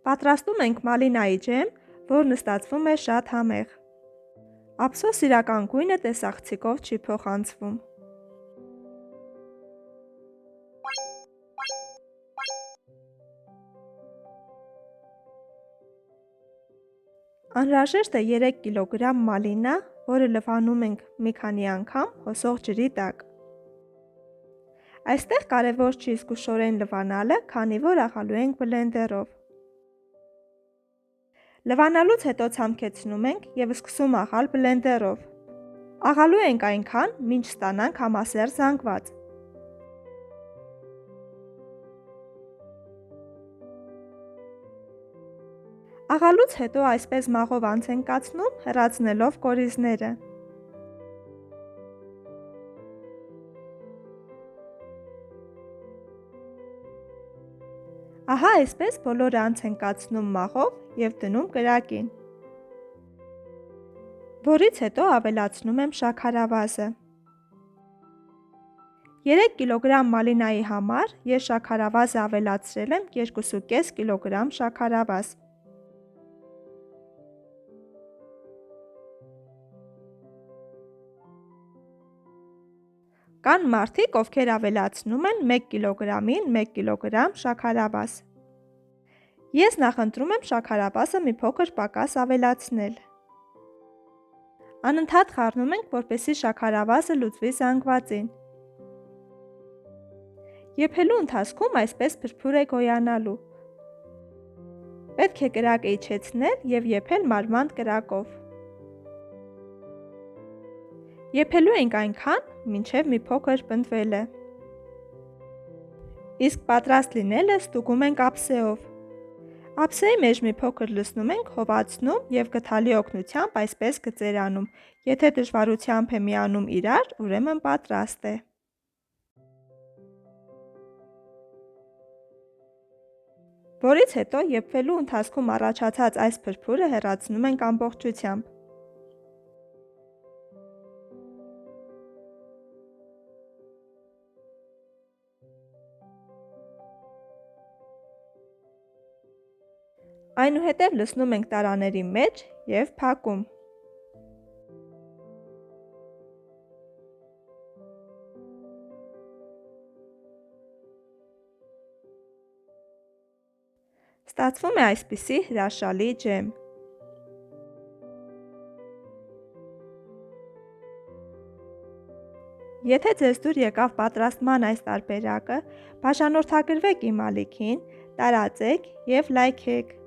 Պատրաստում ենք մալինայի ջեմ, որն ստացվում է շատ համեղ։ Ափսոս իրական գույնը տեսախցիկով չի փոխանցվում։ Անհրաժեշտ է 3 կգ մալինա, որը լվանում ենք մի քանի անգամ հոսող ջրի տակ։ Այստեղ կարևոր չի զգուշորեն լվանալը, քանի որ աղալու ենք բլենդերով։ Լվանալուց հետո ցամքեցնում ենք և սկսում աղալ բլենդերով։ Աղալու ենք այնքան, մինչ ստանանք համասեռ զանգված։ Աղալուց հետո այսպես մաղով անց ենք կացնում, հեռացնելով կորիզները։ Ահա այսպես բոլորը անց ենք կացնում մաղով և դնում կրակին։ Որից հետո ավելացնում եմ շաքարավազը։ 3 կգ մալինայի համար ես շաքարավազը ավելացրել եմ 2,5 կգ շաքարավազ։ Կան մարդիկ, ովքեր ավելացնում են 1 կգ-ին 1 կգ շաքարավազ։ Ես նախընտրում եմ շաքարավազը մի փոքր պակաս ավելացնել։ Անընդհատ խառնում ենք, որպեսզի շաքարավազը լուծվի զանգվածին։ Եփելու ընթացքում այսպես փրփուր է գոյանալու։ Պետք է կրակը իջեցնել և եփել մարմանդ կրակով։ Եփելու ենք այնքան, մինչև մի փոքր պնդվել է։ Իսկ պատրաստ լինելը ստուգում ենք ափսեով։ Ափսեի մեջ մի փոքր լցնում ենք, հովացնում և գդալի օգնությամբ այսպես գծեր անում։ Եթե դժվարությամբ է միանում իրար, ուրեմն պատրաստ է։ Որից հետո եփվելու ընթացքում առաջացած այս փրփուրը հեռացնում ենք ամբողջությամբ։ Այնուհետև լցնում ենք տարաների մեջ և փակում։ Ստացվում է այսպիսի հրաշալի ջեմ։ Եթե ձեզ դուր եկավ պատրաստման այս տարբերակը, բաժանորդագրվեք իմ ալիքին, տարածեք և լայքեք։